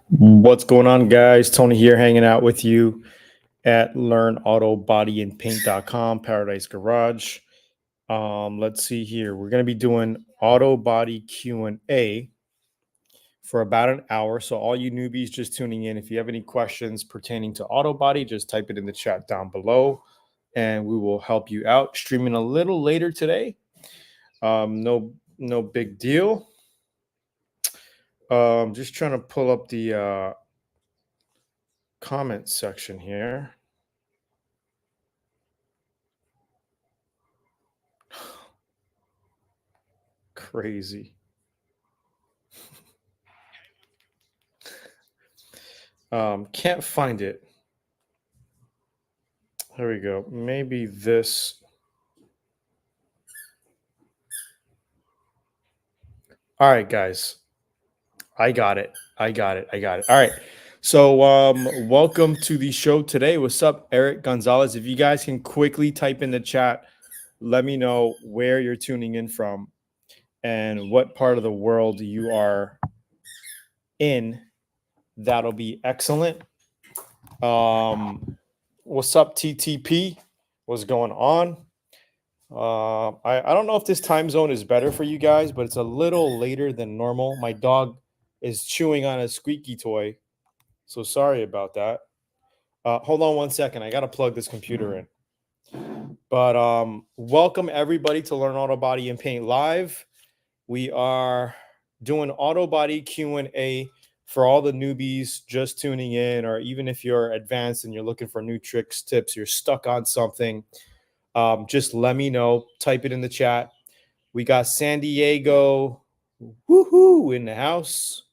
What's going on, guys? Tony here, hanging out with you at learnautobodyandpaint.com, Paradise Garage. Let's see here. We're going to be doing auto body Q&A for about an hour. So all you newbies just tuning in, if you have any questions pertaining to auto body, just type it in the chat down below and we will help you out. Streaming a little later today. No big deal. Just trying to pull up the comment section here. Crazy. Can't find it. There we go. Maybe this. All right, guys. I got it. All right. So welcome to the show today. What's up, Eric Gonzalez? If you guys can quickly type in the chat, let me know where you're tuning in from and what part of the world you are in. That'll be excellent. What's up, TTP? What's going on? I don't know if this time zone is better for you guys, but it's a little later than normal. My dog is chewing on a squeaky toy, so sorry about that. Hold on one second. I got to plug this computer in. But welcome everybody to Learn Auto Body and Paint Live. We are doing auto body Q&A for all the newbies just tuning in, or even if you're advanced and you're looking for new tricks, tips, you're stuck on something. Just let me know. Type it in the chat. We got San Diego, woohoo, in the house.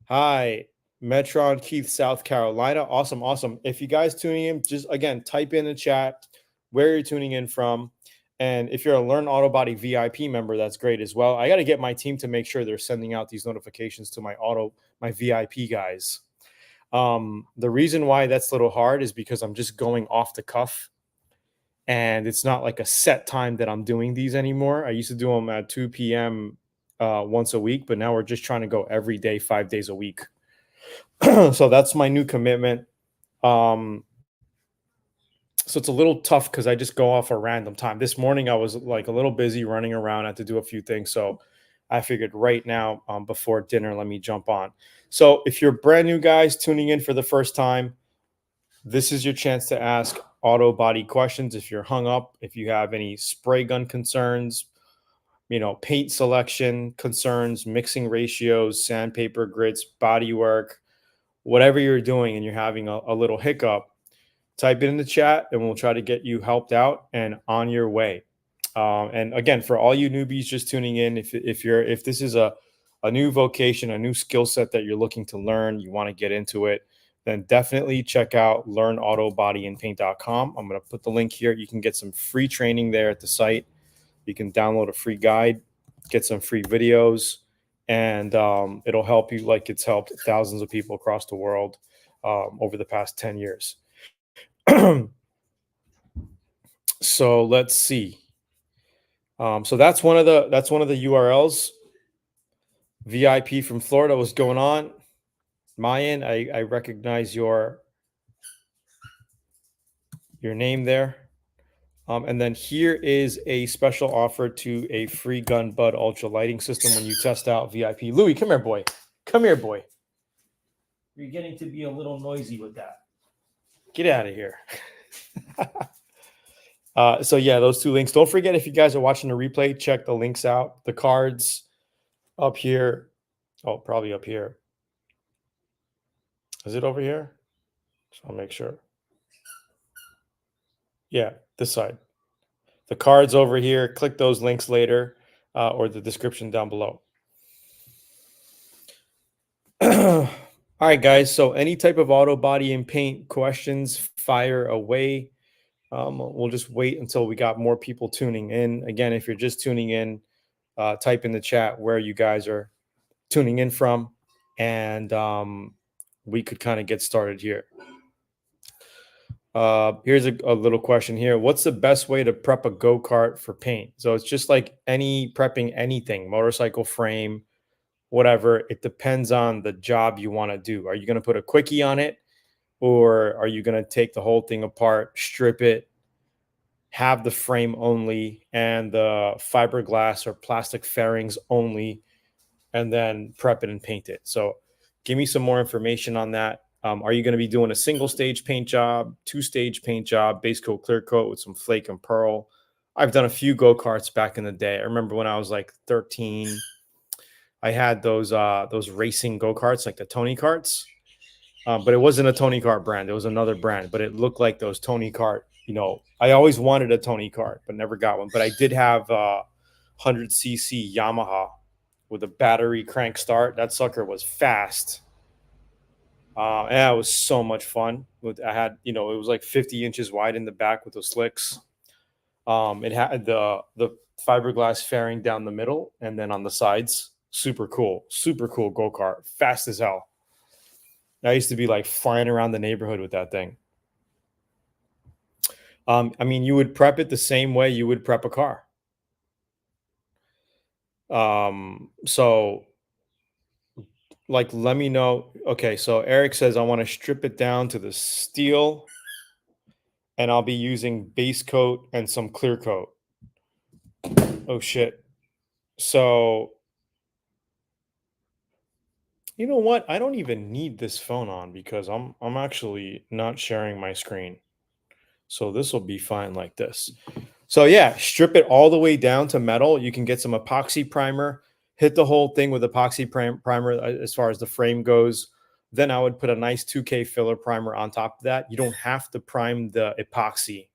Hi, Metron Keith, South Carolina. Awesome. If you guys tuning in, just again type in the chat where you're tuning in from. And if you're a Learn Auto Body VIP member, that's great as well. I got to get my team to make sure they're sending out these notifications to my VIP guys. The reason why that's a little hard is because I'm just going off the cuff. And it's not like a set time that I'm doing these anymore. I used to do them at 2 p.m. Once a week, but now we're just trying to go every day, 5 days a week. So that's my new commitment. So it's a little tough because I just go off a random time. This morning I was like a little busy running around. I had to do a few things. So I figured right now before dinner, let me jump on. So if you're brand new guys tuning in for the first time, this is your chance to ask auto body questions. If you're hung up, if you have any spray gun concerns, paint selection concerns, mixing ratios, sandpaper grits, body work, whatever you're doing and you're having a little hiccup, type it in the chat and we'll try to get you helped out and on your way. And again, for all you newbies just tuning in, if this is a new vocation, a new skill set that you're looking to learn, you want to get into it, then definitely check out learnautobodyandpaint.com. I'm going to put the link here. You can get some free training there at the site. You can download a free guide, get some free videos, and it'll help you like it's helped thousands of people across the world over the past 10 years. So let's see. So that's one of the URLs. VIP from Florida, what's going on? Mayan, I recognize your name there. And then here is a special offer to a free Gun Bud Ultra lighting system when you test out VIP. Louis, come here, boy. You're getting to be a little noisy with that. Get out of here. So yeah, those two links. Don't forget, if you guys are watching the replay, check the links out. The cards up here. Oh, probably up here. Is it over here? So I'll make sure. Yeah, this side. The cards over here. Click those links later or the description down below. All right, guys. So any type of auto body and paint questions, fire away. We'll just wait until we got more people tuning in. Again, if you're just tuning in, type in the chat where you guys are tuning in from, and we could kind of get started here. Here's a little question here. What's the best way to prep a go-kart for paint? So it's just like prepping anything, motorcycle frame, whatever. It depends on the job you want to do. Are you going to put a quickie on it, or are you going to take the whole thing apart, strip it, have the frame only and the fiberglass or plastic fairings only, and then prep it and paint it? So give me some more information on that. Are you going to be doing a single stage paint job, two-stage paint job, base coat, clear coat with some flake and pearl? I've done a few go-karts back in the day. I remember when I was like 13, I had those racing go-karts, like the Tony karts. But it wasn't a Tony Kart brand. It was another brand, but it looked like those Tony Kart. I always wanted a Tony Kart, but never got one. But I did have a 100cc Yamaha with a battery crank start. That sucker was fast. And it was so much fun. I had, it was like 50 inches wide in the back with the slicks. It had the fiberglass fairing down the middle and then on the sides. Super cool go kart, fast as hell. I used to be like flying around the neighborhood with that thing. I mean, you would prep it the same way you would prep a car. So like, let me know. Okay, so Eric says I want to strip it down to the steel, and I'll be using base coat and some clear coat. Oh shit. So you know what? I don't even need this phone on because I'm actually not sharing my screen. So this will be fine like this. So yeah, strip it all the way down to metal. You can get some epoxy primer, hit the whole thing with epoxy primer as far as the frame goes. Then I would put a nice 2K filler primer on top of that. You don't have to prime the epoxy.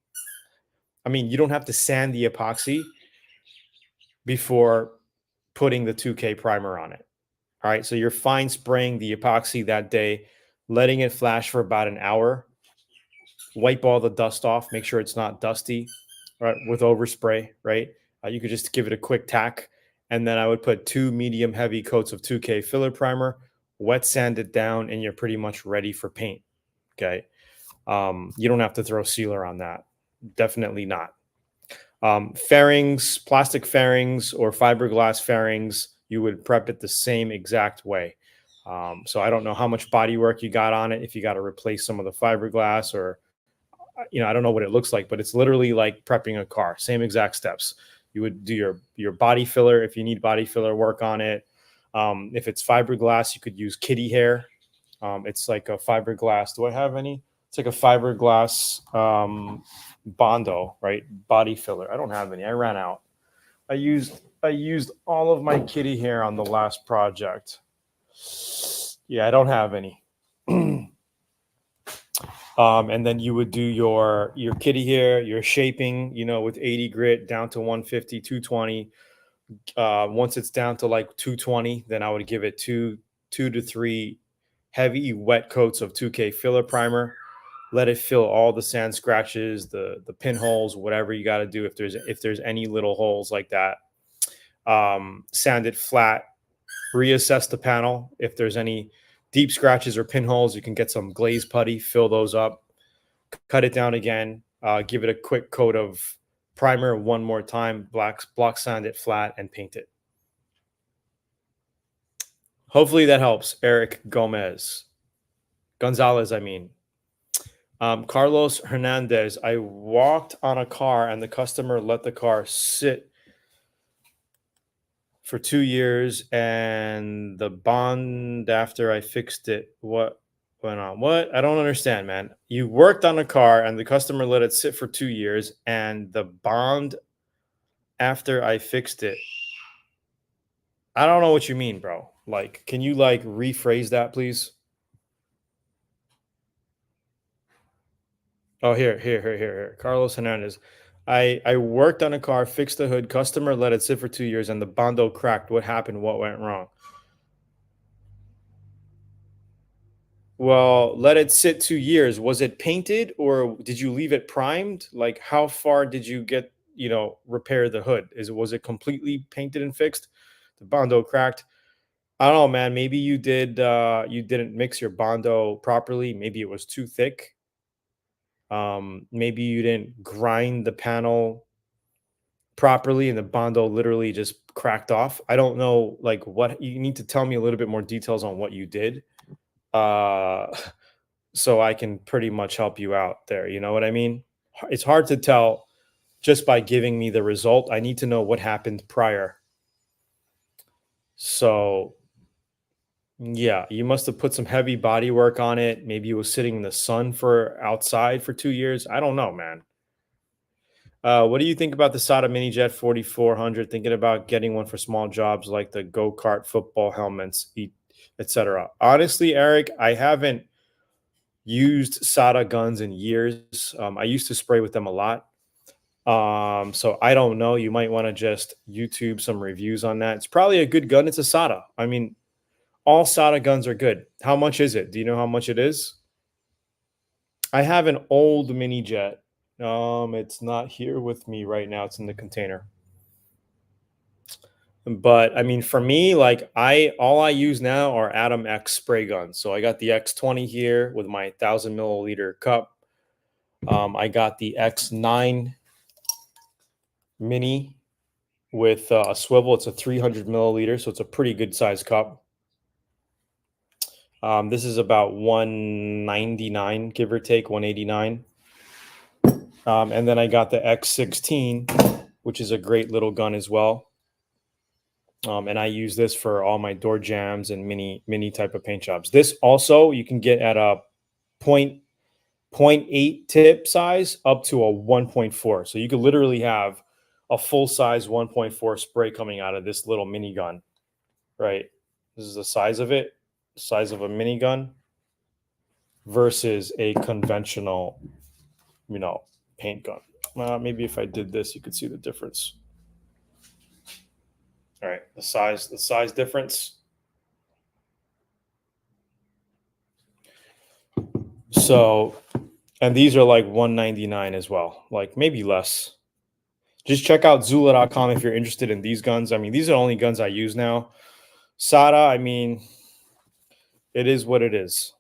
I mean, you don't have to sand the epoxy before putting the 2K primer on it. All right, so you're fine spraying the epoxy that day, letting it flash for about an hour, wipe all the dust off, make sure it's not dusty, right, with overspray, right? You could just give it a quick tack, and then I would put 2 medium heavy coats of 2K filler primer, wet sand it down, and you're pretty much ready for paint. Okay, you don't have to throw sealer on that, definitely not. Fairings, plastic fairings or fiberglass fairings, you would prep it the same exact way. So I don't know how much body work you got on it, if you got to replace some of the fiberglass, or I don't know what it looks like, but it's literally like prepping a car. Same exact steps. You would do your body filler if you need body filler work on it. If it's fiberglass, you could use kitty hair. It's like a fiberglass. Do I have any? It's like a fiberglass Bondo, right? Body filler. I don't have any. I ran out. I used all of my kitty hair on the last project. Yeah, I don't have any. And then you would do your kitty hair, your shaping, with 80 grit down to 150, 220. Once it's down to like 220, then I would give it two to three heavy wet coats of 2K filler primer. Let it fill all the sand scratches, the pinholes, whatever you got to do. If there's any little holes like that, sand it flat. Reassess the panel. If there's any deep scratches or pinholes, you can get some glaze putty, fill those up, cut it down again, give it a quick coat of primer one more time, block sand it flat, and paint it. Hopefully that helps, Eric Gonzalez, I mean. Carlos Hernandez, I walked on a car and the customer let the car sit for 2 years, and the bond after I fixed it. What went on? What? I don't understand, man. You worked on a car and the customer let it sit for 2 years, and the bond after I fixed it. I don't know what you mean, bro. Like, can you like rephrase that, please? Oh, here. Carlos Hernandez. I worked on a car, fixed the hood, customer let it sit for 2 years, and the bondo cracked. What happened? What went wrong? Well, let it sit 2 years. Was it painted or did you leave it primed? Like, how far did you get, repair the hood? Was it completely painted and fixed? The bondo cracked. I don't know, man. Maybe you didn't mix your bondo properly. Maybe it was too thick. Maybe you didn't grind the panel properly and the bondo literally just cracked off. I don't know, like, what you need to tell me a little bit more details on what you did, uh, so I can pretty much help you out there. You know what I mean? It's hard to tell just by giving me the result. I need to know what happened prior. So, yeah, you must have put some heavy body work on it. Maybe you was sitting in the sun for outside for 2 years. I don't know, man. What do you think about the SATA Mini Jet 4400? Thinking about getting one for small jobs like the go-kart, football helmets, etc. Honestly, Eric, I haven't used SATA guns in years. I used to spray with them a lot. So I don't know. You might want to just YouTube some reviews on that. It's probably a good gun. It's a SATA. I mean, all SATA guns are good. How much is it? Do you know how much it is? I have an old mini jet. It's not here with me right now. It's in the container. But I mean, for me, like I all I use now are Atom X spray guns. So I got the X20 here with my 1,000 milliliter cup. I got the X9 mini with a swivel. It's a 300 milliliter, so it's a pretty good size cup. This is about 199, give or take, 189. And then I got the X16, which is a great little gun as well. And I use this for all my door jams and mini type of paint jobs. This also you can get at a point eight tip size up to a 1.4. So you could literally have a full size 1.4 spray coming out of this little mini gun, right? This is the size of it, size of a mini gun versus a conventional, paint gun. Maybe if I did this, you could see the difference. All right, the size difference. So, and these are like 199 as well, like maybe less. Just check out Zula.com if you're interested in these guns. I mean, these are the only guns I use now. SATA, I mean, it is what it is.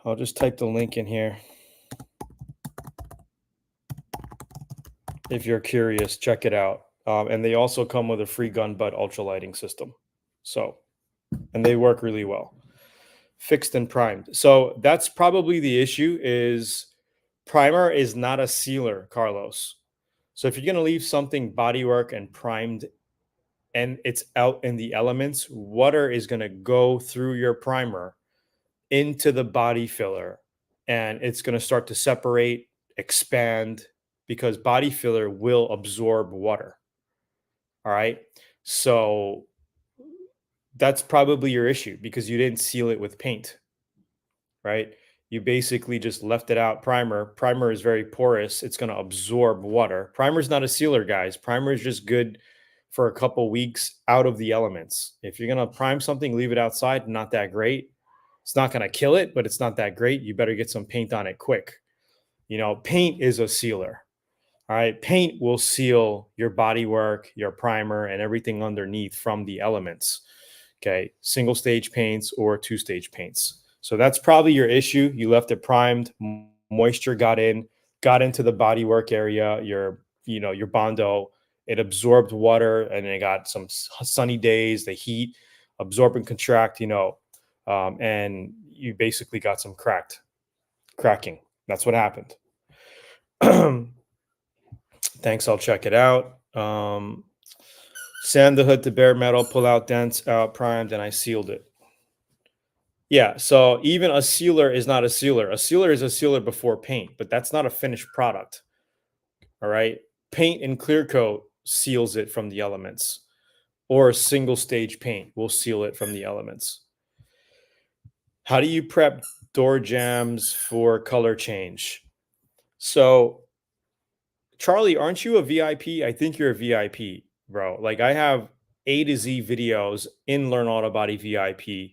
I'll just type the link in here. If you're curious, check it out. And they also come with a free gun butt ultralighting system. So, and they work really well. Fixed and primed. So that's probably the issue is primer is not a sealer, Carlos. So if you're going to leave something bodywork and primed and it's out in the elements, water is going to go through your primer into the body filler and it's going to start to separate, expand because body filler will absorb water. All right. So that's probably your issue because you didn't seal it with paint, right? You basically just left it out. Primer is very porous. It's going to absorb water. Primer is not a sealer, guys. Primer is just good for a couple weeks out of the elements. If you're going to prime something, leave it outside, not that great. It's not going to kill it, but it's not that great. You better get some paint on it quick. Paint is a sealer. All right. Paint will seal your body work, your primer, and everything underneath from the elements. Okay. Single stage paints or two stage paints. So that's probably your issue. You left it primed, moisture got into the body work area, your Bondo. It absorbed water and it got some sunny days, the heat absorb and contract, and you basically got some cracking. That's what happened. Thanks. I'll check it out. Sand the hood to bare metal, pull out dents, out primed, and I sealed it. Yeah. So even a sealer is not a sealer. A sealer is a sealer before paint, but that's not a finished product. All right. Paint and clear coat seals it from the elements, or a single stage paint will seal it from the elements. How do you prep door jams for color change? So, Charlie, aren't you a VIP? I think you're a VIP, bro. Like I have A to Z videos in Learn Auto Body VIP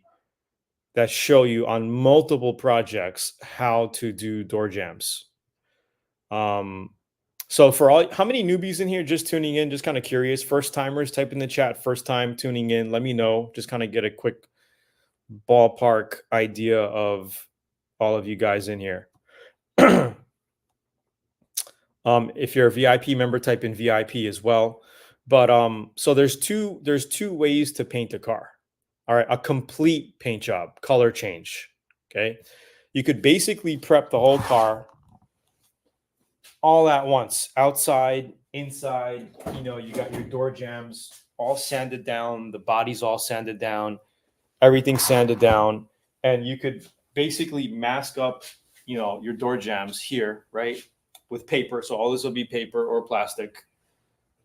that show you on multiple projects how to do door jams. So for all, how many newbies in here just tuning in, just kind of curious, first timers, type in the chat, first time tuning in, let me know, just kind of get a quick ballpark idea of all of you guys in here. If you're a VIP member, type in VIP as well. But so there's two ways to paint a car. All right, a complete paint job, color change. Okay. You could basically prep the whole car all at once, outside, inside. You got your door jambs all sanded down, the body's all sanded down, everything sanded down, and you could basically mask up, your door jambs here, right, with paper. So all this will be paper or plastic.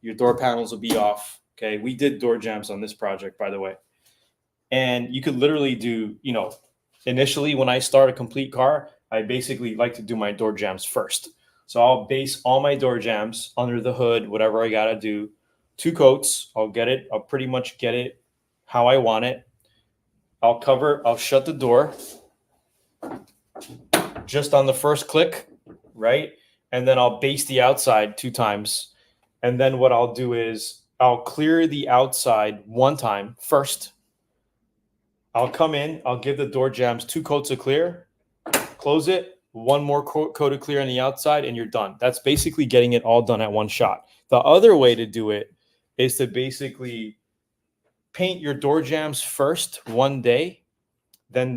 Your door panels will be off. Okay, we did door jambs on this project, by the way, and you could literally do, initially when I start a complete car, I basically like to do my door jambs first. So I'll base all my door jambs under the hood, whatever I gotta do, 2 coats. I'll pretty much get it how I want it. I'll shut the door just on the first click, right? And then I'll base the outside 2 times. And then what I'll do is I'll clear the outside 1 time first. I'll come in, I'll give the door jambs 2 coats of clear, close it, one more coat of clear on the outside, and you're done. That's basically getting it all done at one shot. The other way to do it is to basically paint your door jambs first one day, then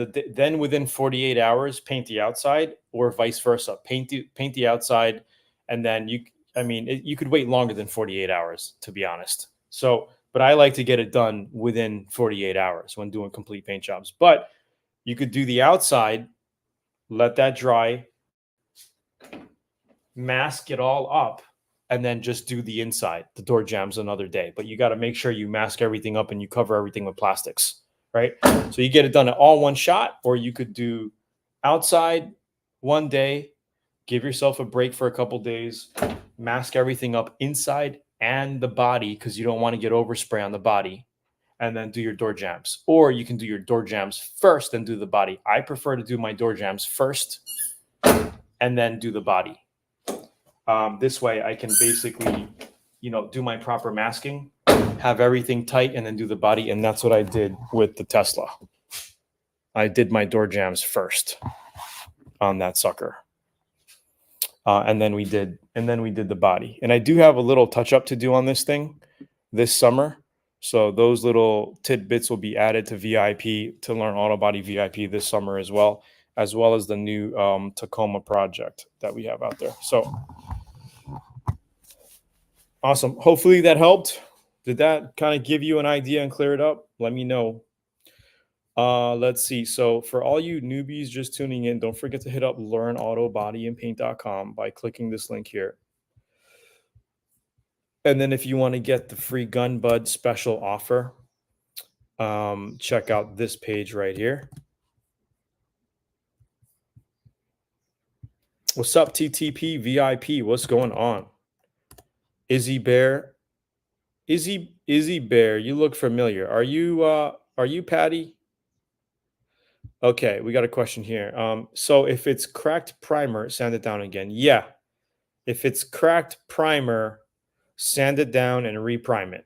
within 48 hours paint the outside, or vice versa. Paint the outside, and then you could wait longer than 48 hours, to be honest. So, but I like to get it done within 48 hours when doing complete paint jobs. But you could do the outside, let that dry, mask it all up, and then just do the inside, the door jambs, another day. But you got to make sure you mask everything up and you cover everything with plastics, right? So you get it done at all one shot, or you could do outside one day, give yourself a break for a couple days, mask everything up inside and the body, because you don't want to get overspray on the body, and then do your door jambs. Or you can do your door jambs first and do the body. I prefer to do my door jambs first and then do the body. This way I can basically, do my proper masking, have everything tight, and then do the body. And that's what I did with the Tesla. I did my door jambs first on that sucker. And then we did the body. And I do have a little touch up to do on this thing this summer. So those little tidbits will be added to VIP, to Learn Auto Body VIP, this summer as well as the new Tacoma project that we have out there. So awesome. Hopefully that helped. Did that kind of give you an idea and clear it up? Let me know. Let's see. So for all you newbies just tuning in, don't forget to hit up learnautobodyandpaint.com by clicking this link here. And then if you want to get the free Gun Bud special offer, check out this page right here. What's up, TTP VIP? What's going on? Izzy Bear, you look familiar. Are you Patty? Okay, we got a question here. So if it's cracked primer, sand it down again. Yeah, if it's cracked primer, sand it down and reprime it.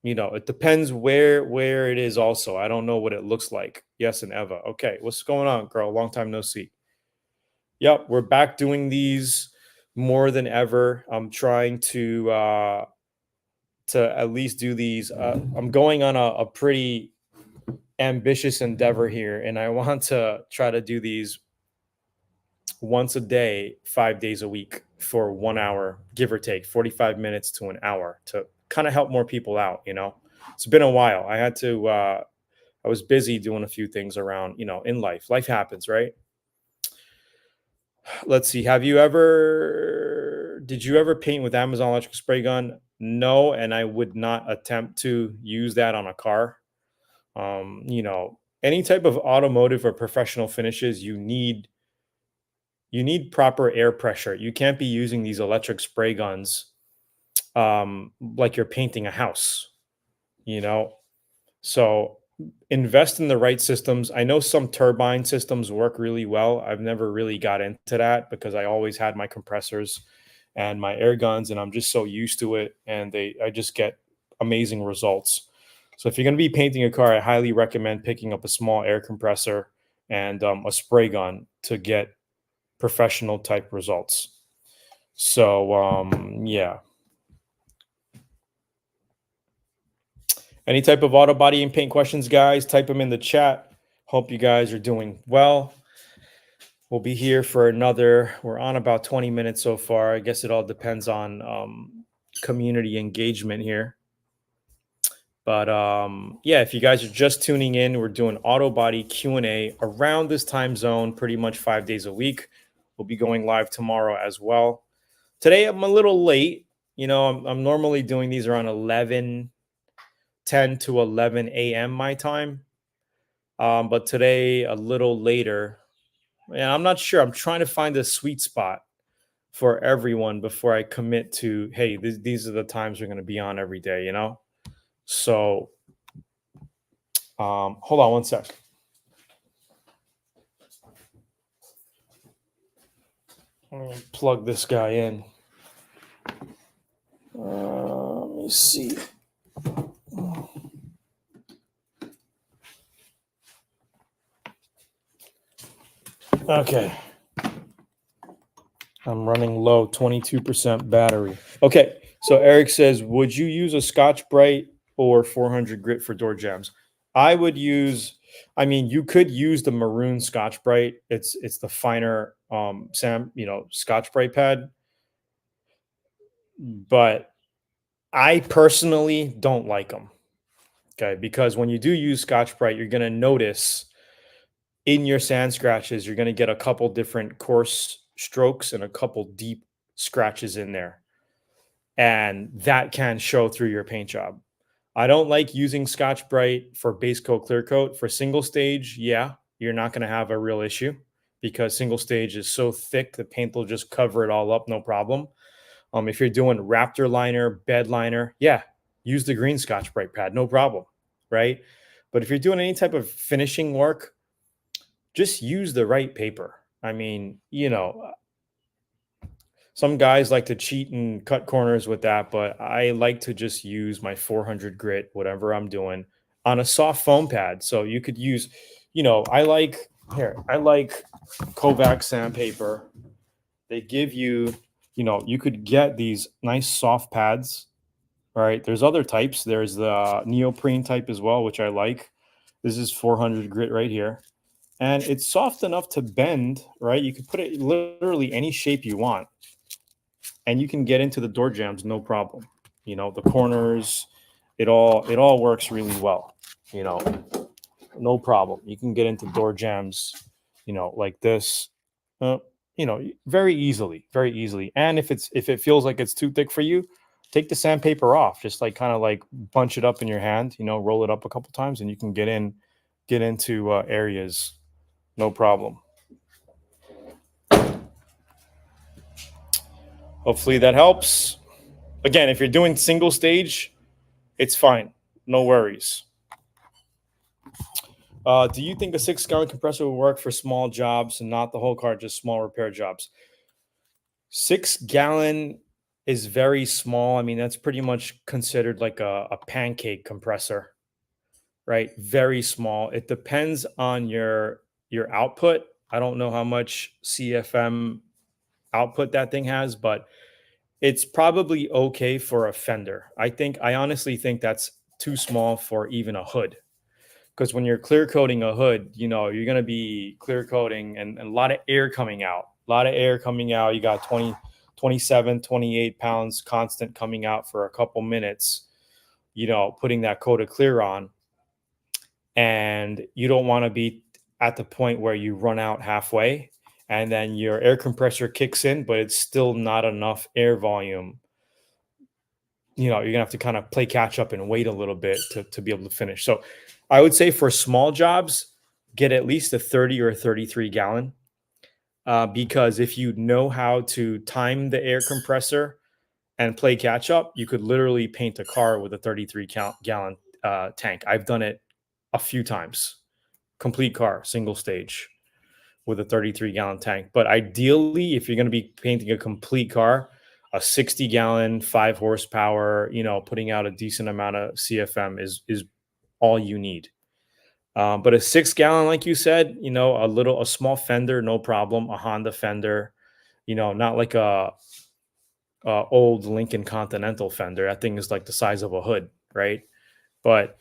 It depends where it is. Also, I don't know what it looks like. Yes, and Eva. Okay, what's going on, girl? Long time no see. Yep, we're back doing these more than ever. I'm trying to at least do these. I'm going on a pretty ambitious endeavor here, and I want to try to do these once a day, 5 days a week, for 1 hour, give or take 45 minutes to an hour, to kind of help more people out. It's been a while. I was busy doing a few things around, in life happens, right? Let's see. Did you ever paint with Amazon electric spray gun? No, and I would not attempt to use that on a car. Any type of automotive or professional finishes, you need proper air pressure. You can't be using these electric spray guns like you're painting a house, So invest in the right systems. I know some turbine systems work really well. I've never really got into that because I always had my compressors and my air guns, and I'm just so used to it, and I just get amazing results. So if you're going to be painting a car, I highly recommend picking up a small air compressor and a spray gun to get professional type results. So yeah. Any type of auto body and paint questions, guys, type them in the chat. Hope you guys are doing well. We'll be here for another, we're on about 20 minutes so far. I guess it all depends on community engagement here. But yeah, if you guys are just tuning in, we're doing auto body Q&A around this time zone pretty much 5 days a week. We'll be going live tomorrow as well. Today I'm a little late. I'm normally doing these around 10 to 11 a.m. my time. But today a little later. And I'm not sure. I'm trying to find a sweet spot for everyone before I commit to, hey, these are the times we're going to be on every day. So hold on one sec. Let me plug this guy in. Let me see. Okay. I'm running low, 22% battery. Okay. So Eric says, would you use a Scotch-Brite or 400 grit for door jambs? I would use, you could use the maroon Scotch-Brite. It's the finer Scotch-Brite pad. But I personally don't like them. Okay. Because when you do use Scotch-Brite, you're going to notice in your sand scratches, you're going to get a couple different coarse strokes and a couple deep scratches in there. And that can show through your paint job. I don't like using Scotch-Brite for base coat, clear coat. For single stage, yeah, you're not going to have a real issue because single stage is so thick, the paint will just cover it all up, no problem. If you're doing Raptor liner, bed liner, yeah, use the green Scotch-Brite pad, no problem, right? But if you're doing any type of finishing work, just use the right paper. Some guys like to cheat and cut corners with that, but I like to just use my 400 grit, whatever I'm doing, on a soft foam pad. So you could use, I like Kovac sandpaper. They give you, you could get these nice soft pads. All right. There's other types. There's the neoprene type as well, which I like. This is 400 grit right here. And it's soft enough to bend, right? You can put it literally any shape you want. And you can get into the door jambs, no problem. The corners, it all works really well. No problem. You can get into door jambs, like this, very easily. And if it feels like it's too thick for you, take the sandpaper off. Just like kind of like bunch it up in your hand, roll it up a couple times, and you can get into areas, no problem. Hopefully that helps. Again, if you're doing single stage, it's fine. No worries. Do you think a 6-gallon compressor will work for small jobs and not the whole car, just small repair jobs? 6-gallon is very small. That's pretty much considered like a pancake compressor, right? Very small. It depends on your output. I don't know how much CFM output that thing has, but it's probably okay for a fender. I honestly think that's too small for even a hood. Because when you're clear coating a hood, you're going to be clear coating and a lot of air coming out. You got 20, 27, 28 pounds constant coming out for a couple minutes, putting that coat of clear on. And you don't want to be at the point where you run out halfway and then your air compressor kicks in, but it's still not enough air volume. You're going to have to kind of play catch up and wait a little bit to be able to finish. So I would say for small jobs, get at least a 30 or a 33 gallon. Because if you know how to time the air compressor and play catch up, you could literally paint a car with a 33 gallon tank. I've done it a few times. Complete car, single stage with a 33 gallon tank. But ideally, if you're going to be painting a complete car, a 60 gallon, 5 horsepower, putting out a decent amount of CFM is all you need. But a 6-gallon, like you said, a small fender, no problem. A Honda fender, not like a old Lincoln Continental fender. That thing is like the size of a hood, right? But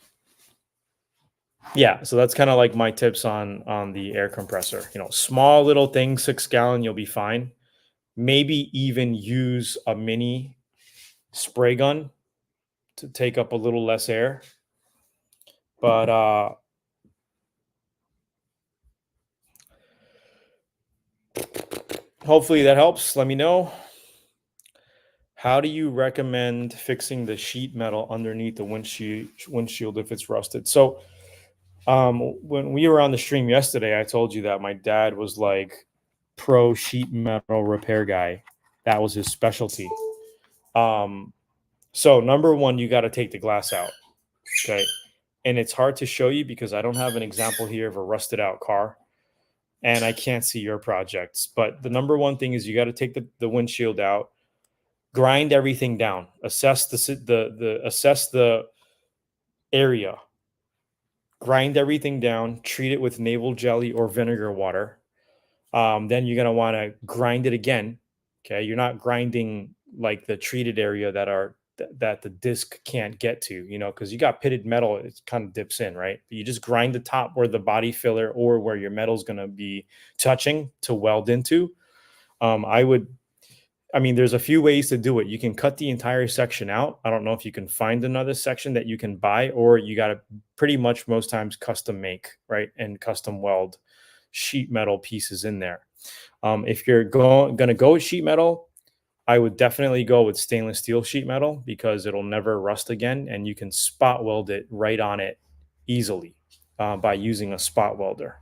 yeah, so that's kind of like my tips on the air compressor. Small little thing, 6 gallon, you'll be fine. Maybe even use a mini spray gun to take up a little less air. But hopefully that helps. Let me know. How do you recommend fixing the sheet metal underneath the windshield if it's rusted? So, when we were on the stream yesterday, I told you that my dad was like pro sheet metal repair guy. That was his specialty. Um, so number one, you got to take the glass out. Okay. And it's hard to show you because I don't have an example here of a rusted out car and I can't see your projects. But the number one thing is you got to take the windshield out, grind everything down, assess the area, grind everything down, treat it with navel jelly or vinegar water. Then you're gonna want to grind it again. Okay, you're not grinding like the treated area that the disc can't get to, because you got pitted metal, it kind of dips in, right? But you just grind the top where the body filler or where your metal's gonna be touching to weld into. I would I mean, there's a few ways to do it. You can cut the entire section out. I don't know if you can find another section that you can buy, or you got to pretty much most times custom make, right? And custom weld sheet metal pieces in there. If you're going to go with sheet metal, I would definitely go with stainless steel sheet metal because it'll never rust again, and you can spot weld it right on it easily by using a spot welder.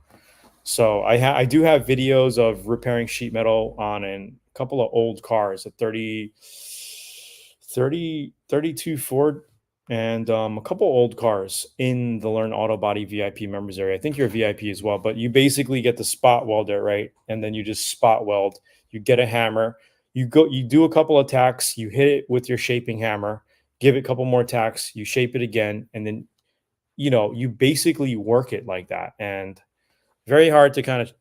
So I do have videos of repairing sheet metal on a couple of old cars, a 32 Ford and a couple old cars in the Learn Auto Body VIP members area. I think you're a VIP as well, but you basically get the spot welder, right? And then you just spot weld. You get a hammer, you do a couple of tacks, you hit it with your shaping hammer, give it a couple more tacks, you shape it again, and then you basically work it like that. And very hard to kind of,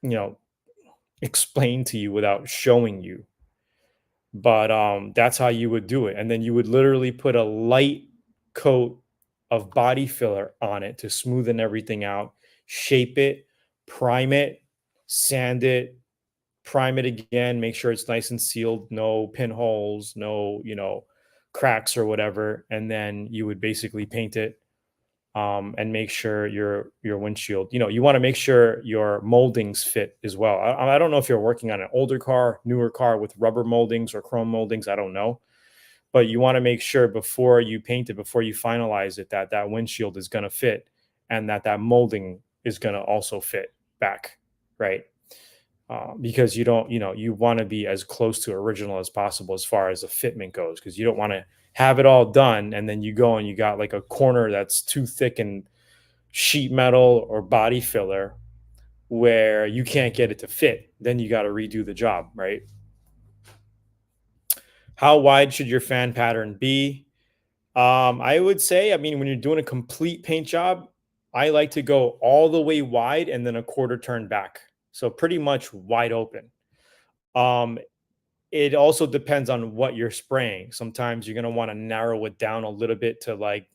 you know, explain to you without showing you. But that's how you would do it. And then you would literally put a light coat of body filler on it to smoothen everything out, shape it, prime it, sand it, prime it again, make sure it's nice and sealed, no pinholes, no, cracks or whatever. And then you would basically paint it, and make sure your windshield. You want to make sure your moldings fit as well. I don't know if you're working on an older car, newer car with rubber moldings or chrome moldings. I don't know, but you want to make sure before you paint it, before you finalize it, that that windshield is going to fit, and that molding is going to also fit back, right? Because you don't, you want to be as close to original as possible as far as the fitment goes, because you don't want to have it all done and then you go and you got like a corner that's too thick and sheet metal or body filler where you can't get it to fit. Then you got to redo the job, right? How wide should your fan pattern be? I would say, I mean, when you're doing a complete paint job, I like to go all the way wide and then a quarter turn back. So pretty much wide open. Um, it also depends on what you're spraying. Sometimes you're going to want to narrow it down a little bit to like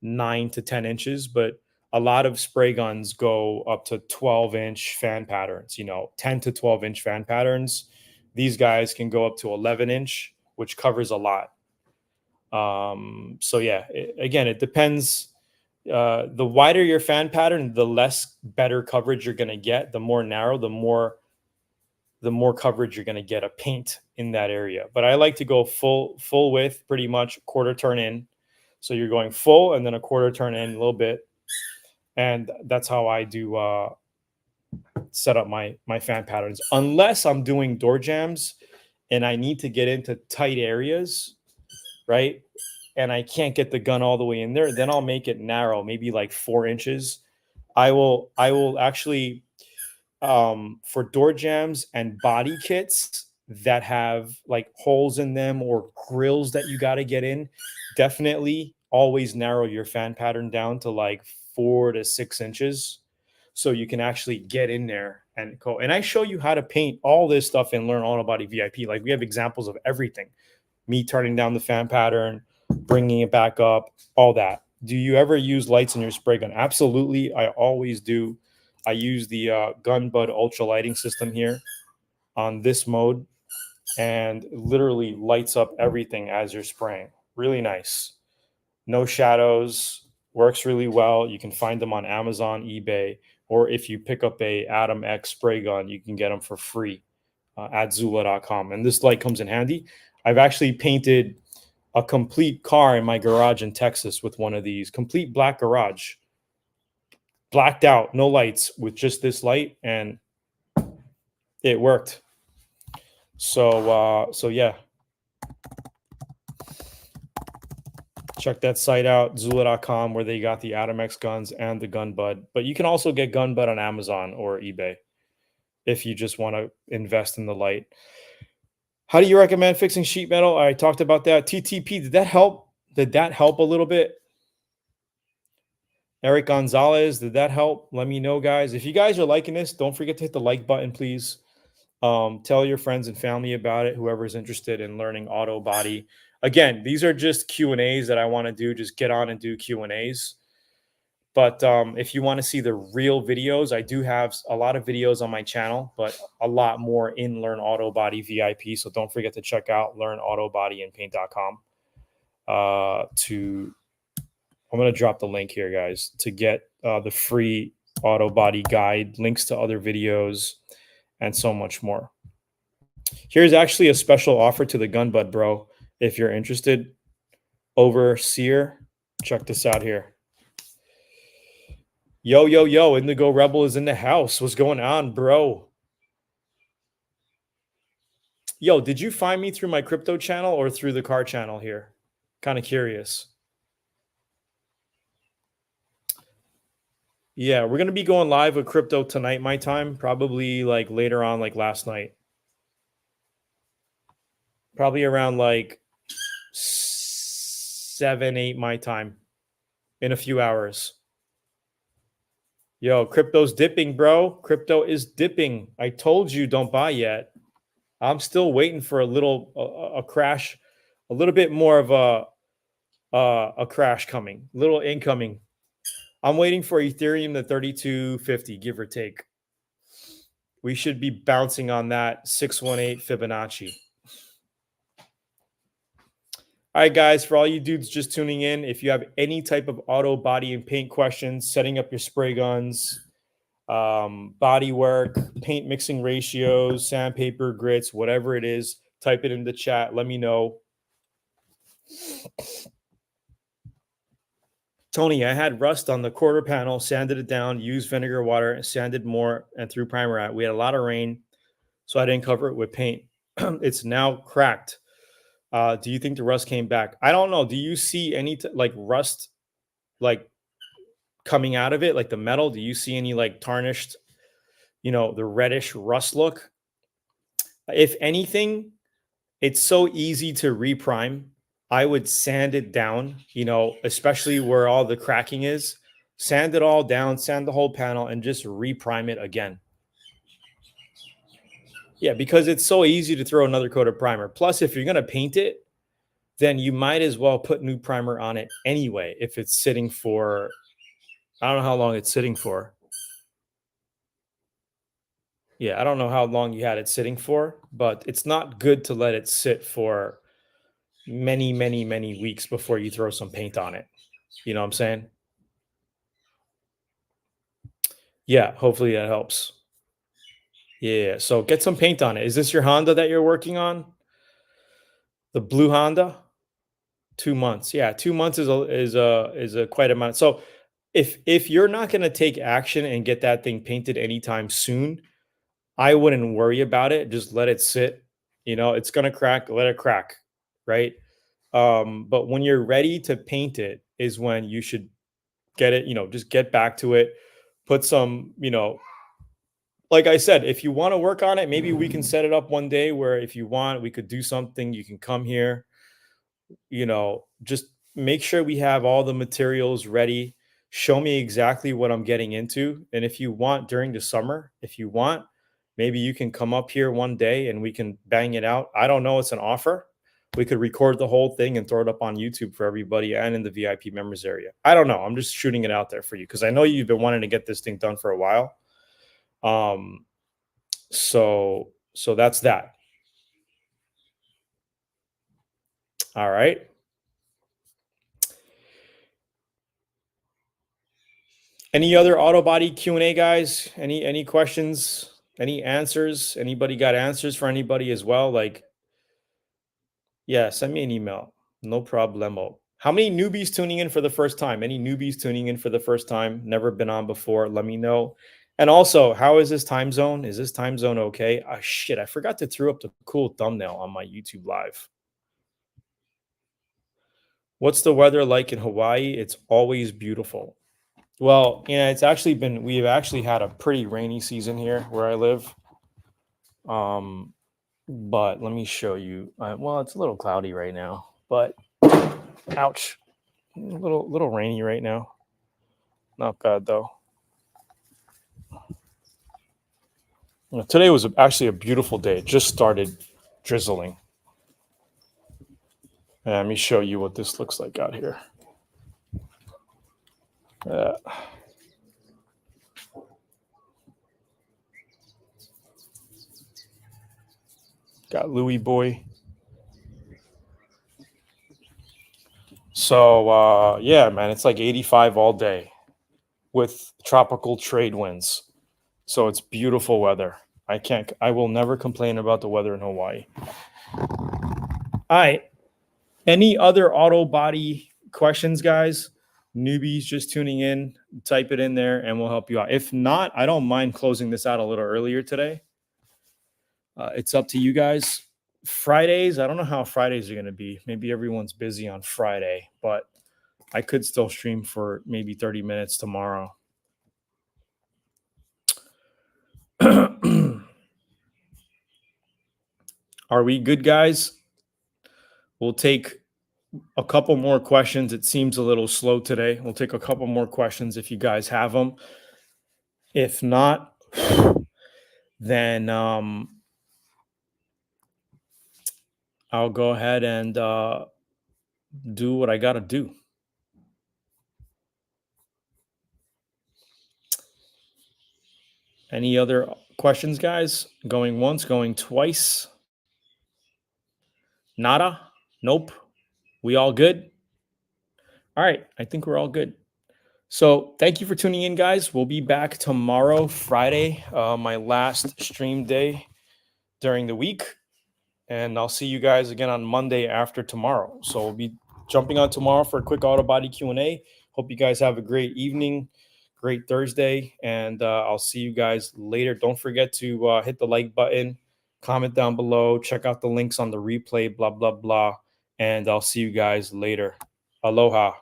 9 to 10 inches, but a lot of spray guns go up to 12-inch fan patterns, 10 to 12-inch fan patterns. These guys can go up to 11-inch, which covers a lot. So yeah, again, it depends. The wider your fan pattern, the less better coverage you're going to get. The more narrow, the more coverage you're going to get a paint in that area. But I like to go full width, pretty much quarter turn in. So you're going full and then a quarter turn in a little bit. And that's how I do set up my fan patterns. Unless I'm doing door jams and I need to get into tight areas, right? And I can't get the gun all the way in there, then I'll make it narrow, maybe like 4 inches. I will actually, for door jams and body kits that have like holes in them or grills that you got to get in, definitely always narrow your fan pattern down to like 4 to 6 inches so you can actually get in there and go. And I show you how to paint all this stuff and Learn Auto Body VIP. Like we have examples of everything, me turning down the fan pattern, bringing it back up, all that. Do you ever use lights in your spray gun? Absolutely, I always do. I use the Gun Bud Ultra lighting system here on this mode, and literally lights up everything as you're spraying. Really nice. No shadows, works really well. You can find them on Amazon, eBay, or if you pick up a Atom X spray gun, you can get them for free at Zula.com. And this light comes in handy. I've actually painted a complete car in my garage in Texas with one of these, complete black garage, blacked out, no lights, with just this light, and it worked. So yeah, check that site out, Zula.com, where they got the Atom X guns and the Gun Bud. But you can also get Gun Bud on Amazon or eBay if you just want to invest in the light. How do you recommend fixing sheet metal? I talked about that. TTP, did that help? Did that help a little bit? Eric Gonzalez, did that help? Let me know, guys. If you guys are liking this, don't forget to hit the like button, please. Tell your friends and family about it, whoever's interested in learning auto body. Again, these are just Q&As that I want to do. Just get on and do Q&As. But if you want to see the real videos, I do have a lot of videos on my channel, but a lot more in Learn Auto Body VIP. So don't forget to check out learnautobodyandpaint.com I'm going to drop the link here, guys, to get the free auto body guide, links to other videos, and so much more. Here's actually a special offer to the Gun Bud, bro. If you're interested, Overseer, check this out here. Yo, Indigo Rebel is in the house. What's going on, bro? Yo, did you find me through my crypto channel or through the car channel here? Kind of curious. Yeah, we're going to be going live with crypto tonight, my time, probably like later on, like last night. Probably around like 7, 8 my time in a few hours. Yo, crypto's dipping, bro. Crypto is dipping. I told you don't buy yet. I'm still waiting for a crash, a little bit more of a crash coming, little incoming. I'm waiting for Ethereum to 3250, give or take. We should be bouncing on that 618 Fibonacci. All right, guys, for all you dudes just tuning in, if you have any type of auto body and paint questions, setting up your spray guns, body work, paint mixing ratios, sandpaper, grits, whatever it is, type it in the chat. Let me know. Tony, I had rust on the quarter panel, sanded it down, used vinegar water, and sanded more, and threw primer at. We had a lot of rain, so I didn't cover it with paint. It's now cracked. Do you think the rust came back? I don't know. Do you see any like rust like coming out of it, like the metal? Do you see any like tarnished, the reddish rust look? If anything, it's so easy to reprime. I would sand it down, especially where all the cracking is. Sand it all down, sand the whole panel, and just reprime it again. Yeah, because it's so easy to throw another coat of primer. Plus, if you're going to paint it, then you might as well put new primer on it anyway if it's sitting for, I don't know how long it's sitting for. Yeah, I don't know how long you had it sitting for, but it's not good to let it sit for many, many, many weeks before you throw some paint on it. You know what I'm saying? Yeah, hopefully that helps. Yeah, so get some paint on it. Is this your Honda that you're working on? The blue Honda? 2 months. Yeah, 2 months is a quite amount. So if you're not going to take action and get that thing painted anytime soon, I wouldn't worry about it. Just let it sit. It's going to crack, let it crack, right? But when you're ready to paint it is when you should get it, just get back to it. Put some, like I said, if you want to work on it, maybe we can set it up one day where if you want, we could do something. You can come here, just make sure we have all the materials ready. Show me exactly what I'm getting into. And if you want during the summer, maybe you can come up here one day and we can bang it out. I don't know. It's an offer, We could record the whole thing and throw it up on YouTube for everybody and in the VIP members area. I don't know. I'm just shooting it out there for you because I know you've been wanting to get this thing done for a while. So that's that. All right. Any other auto body Q&A, guys? Any questions? Any answers? Anybody got answers for anybody as well? Like, yeah, send me an email. No problemo. How many newbies tuning in for the first time? Any newbies tuning in for the first time? Never been on before? Let me know. And also, how is this time zone? Is this time zone okay? Ah, shit, I forgot to throw up the cool thumbnail on my YouTube live. What's the weather like in Hawaii? It's always beautiful. Well, yeah, we've actually had a pretty rainy season here where I live. But let me show you. Well, it's a little cloudy right now, but ouch, a little rainy right now. Not bad though. Today was actually a beautiful day. It just started drizzling. Let me show you what this looks like out here. Got Louis boy. So yeah, man, it's like 85 all day with tropical trade winds. So it's beautiful weather. I will never complain about the weather in Hawaii. All right. Any other auto body questions, guys? Newbies just tuning in, type it in there and we'll help you out. If not, I don't mind closing this out a little earlier today. It's up to you guys. Fridays, I don't know how Fridays are going to be. Maybe everyone's busy on Friday, but I could still stream for maybe 30 minutes tomorrow. Are we good, guys? We'll take a couple more questions. It seems a little slow today. We'll take a couple more questions if you guys have them. If not, then I'll go ahead and do what I got to do. Any other questions, guys? Going once, going twice? Nada? Nope. We all good? All right. I think we're all good. So thank you for tuning in, guys. We'll be back tomorrow, Friday, my last stream day during the week. And I'll see you guys again on Monday after tomorrow. So we'll be jumping on tomorrow for a quick auto body Q&A. Hope you guys have a great evening, great Thursday, and I'll see you guys later. Don't forget to hit the like button, comment down below, check out the links on the replay, blah, blah, blah, and I'll see you guys later. Aloha.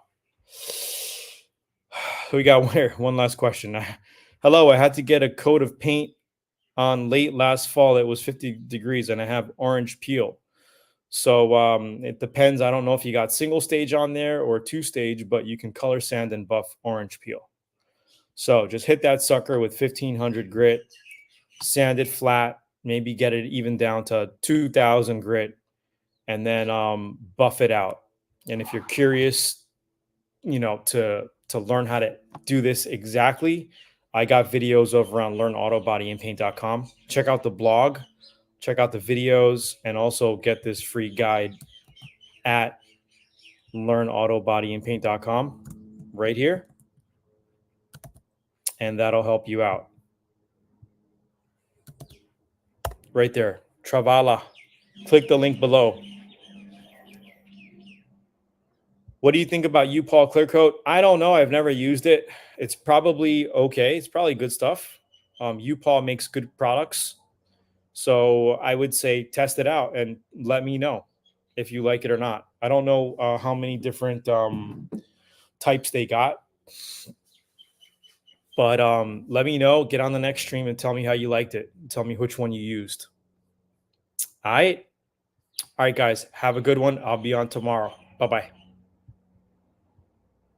We got one last question. Hello, I had to get a coat of paint on late last fall. It was 50 degrees and I have orange peel. So it depends. I don't know if you got single stage on there or two stage, but you can color sand and buff orange peel. So just hit that sucker with 1500 grit, sand it flat, maybe get it even down to 2000 grit, and then buff it out. And if you're curious, to learn how to do this exactly, I got videos over on learnautobodyandpaint.com. Check out the blog, check out the videos, and also get this free guide at learnautobodyandpaint.com right here. And that'll help you out. Right there. Travala. Click the link below. What do you think about U-Paul Clear Coat? I don't know. I've never used it. It's probably okay. It's probably good stuff. U-Paul makes good products. So I would say test it out and let me know if you like it or not. I don't know how many different types they got. But let me know. Get on the next stream and tell me how you liked it. Tell me which one you used. All right. All right, guys. Have a good one. I'll be on tomorrow. Bye-bye.